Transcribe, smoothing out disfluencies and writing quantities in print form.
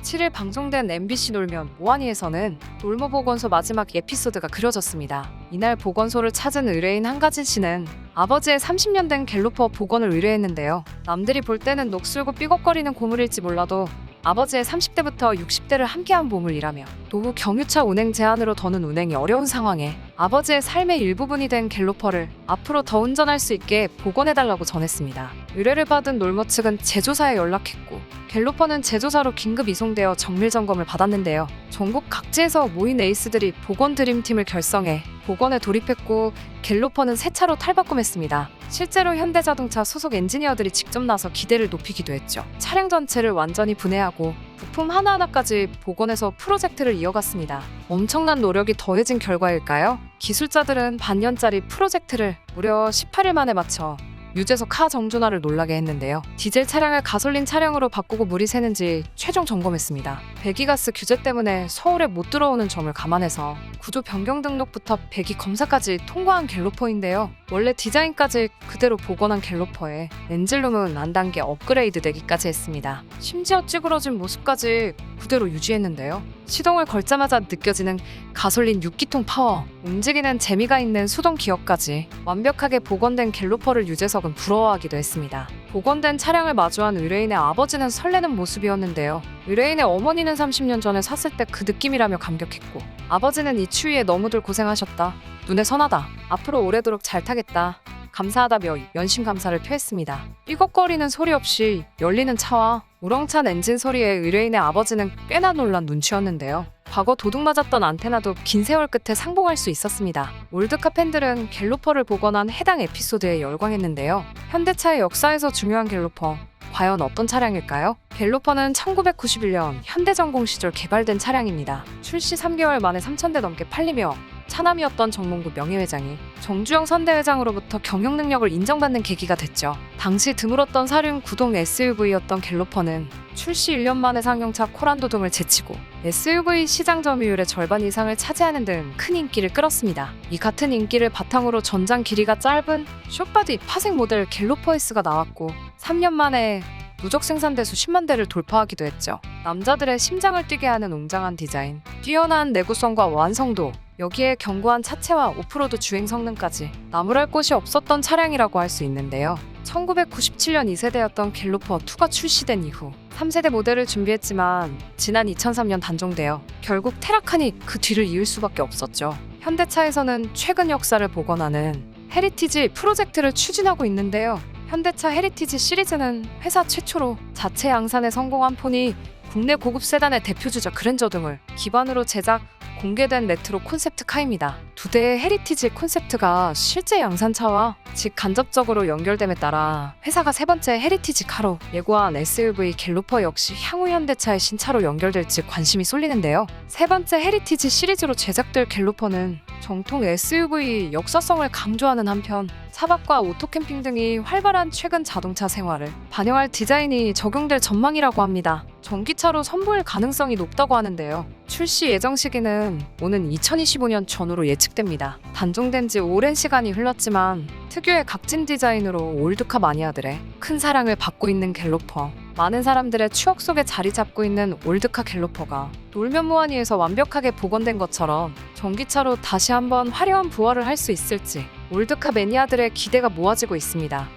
7일 방송된 MBC 놀면 뭐하니에서는 놀모 보건소 마지막 에피소드가 그려졌습니다. 이날 보건소를 찾은 의뢰인 한가진 씨는 아버지의 30년 된 갤로퍼 복원을 의뢰했는데요. 남들이 볼 때는 녹슬고 삐걱거리는 고물일지 몰라도 아버지의 30대부터 60대를 함께한 보물이라며 노후 경유차 운행 제한으로 더는 운행이 어려운 상황에 아버지의 삶의 일부분이 된 갤로퍼를 앞으로 더 운전할 수 있게 복원해달라고 전했습니다. 의뢰를 받은 놀모 측은 제조사에 연락했고 갤로퍼는 제조사로 긴급 이송되어 정밀 점검을 받았는데요. 전국 각지에서 모인 에이스들이 복원 드림팀을 결성해 복원에 돌입했고 갤로퍼는 새 차로 탈바꿈했습니다. 실제로 현대자동차 소속 엔지니어들이 직접 나서 기대를 높이기도 했죠. 차량 전체를 완전히 분해하고 부품 하나하나까지 복원해서 프로젝트를 이어갔습니다. 엄청난 노력이 더해진 결과일까요? 기술자들은 반년짜리 프로젝트를 무려 18일 만에 마쳐 유재석 카 정준하를 놀라게 했는데요. 디젤 차량을 가솔린 차량으로 바꾸고 물이 새는지 최종 점검했습니다. 배기가스 규제 때문에 서울에 못 들어오는 점을 감안해서 구조 변경 등록부터 배기 검사까지 통과한 갤로퍼인데요. 원래 디자인까지 그대로 복원한 갤로퍼에 엔진룸은 안 단계 업그레이드 되기까지 했습니다. 심지어 찌그러진 모습까지 그대로 유지했는데요. 시동을 걸자마자 느껴지는 가솔린 6기통 파워, 움직이는 재미가 있는 수동 기어까지 완벽하게 복원된 갤로퍼를 유재석은 부러워하기도 했습니다. 복원된 차량을 마주한 의뢰인의 아버지는 설레는 모습이었는데요. 의뢰인의 어머니는 30년 전에 샀을 때 그 느낌이라며 감격했고 아버지는 이 추위에 너무들 고생하셨다. 눈에 선하다. 앞으로 오래도록 잘 타겠다. 감사하다며 연신 감사를 표했습니다. 삐걱거리는 소리 없이 열리는 차와 우렁찬 엔진 소리에 의뢰인의 아버지는 꽤나 놀란 눈치였는데요. 과거 도둑 맞았던 안테나도 긴 세월 끝에 상봉할 수 있었습니다. 올드카 팬들은 갤로퍼를 복원한 해당 에피소드에 열광했는데요. 현대차의 역사에서 중요한 갤로퍼, 과연 어떤 차량일까요? 갤로퍼는 1991년 현대전공 시절 개발된 차량입니다. 출시 3개월 만에 3,000대 넘게 팔리며 차남이었던 정몽구 명예회장이 정주영 선대회장으로부터 경영 능력을 인정받는 계기가 됐죠. 당시 드물었던 사륜 구동 SUV였던 갤로퍼는 출시 1년 만에 상용차 코란도 등을 제치고 SUV 시장 점유율의 절반 이상을 차지하는 등 큰 인기를 끌었습니다. 이 같은 인기를 바탕으로 전장 길이가 짧은 숏바디 파생 모델 갤로퍼 S가 나왔고 3년 만에 누적 생산 대수 10만 대를 돌파하기도 했죠. 남자들의 심장을 뛰게 하는 웅장한 디자인, 뛰어난 내구성과 완성도, 여기에 견고한 차체와 오프로드 주행 성능까지 나무랄 곳이 없었던 차량이라고 할 수 있는데요. 1997년 2세대였던 갤로퍼 2가 출시된 이후 3세대 모델을 준비했지만 지난 2003년 단종되어 결국 테라칸이 그 뒤를 이을 수밖에 없었죠. 현대차에서는 최근 역사를 복원하는 헤리티지 프로젝트를 추진하고 있는데요. 현대차 헤리티지 시리즈는 회사 최초로 자체 양산에 성공한 폰이 국내 고급 세단의 대표주자 그랜저 등을 기반으로 제작, 공개된 레트로 콘셉트카입니다. 두 대의 헤리티지 콘셉트가 실제 양산차와 직간접적으로 연결됨에 따라 회사가 세 번째 헤리티지 카로 예고한 SUV 갤로퍼 역시 향후 현대차의 신차로 연결될지 관심이 쏠리는데요. 세 번째 헤리티지 시리즈로 제작될 갤로퍼는 정통 SUV 역사성을 강조하는 한편 차박과 오토캠핑 등이 활발한 최근 자동차 생활을 반영할 디자인이 적용될 전망이라고 합니다. 전기차로 선보일 가능성이 높다고 하는데요. 출시 예정 시기는 오는 2025년 전후로 예측됩니다. 단종된 지 오랜 시간이 흘렀지만 특유의 각진 디자인으로 올드카 마니아들의 큰 사랑을 받고 있는 갤로퍼. 많은 사람들의 추억 속에 자리 잡고 있는 올드카 갤로퍼가 놀면 뭐하니에서 완벽하게 복원된 것처럼 전기차로 다시 한번 화려한 부활을 할 수 있을지 올드카 매니아들의 기대가 모아지고 있습니다.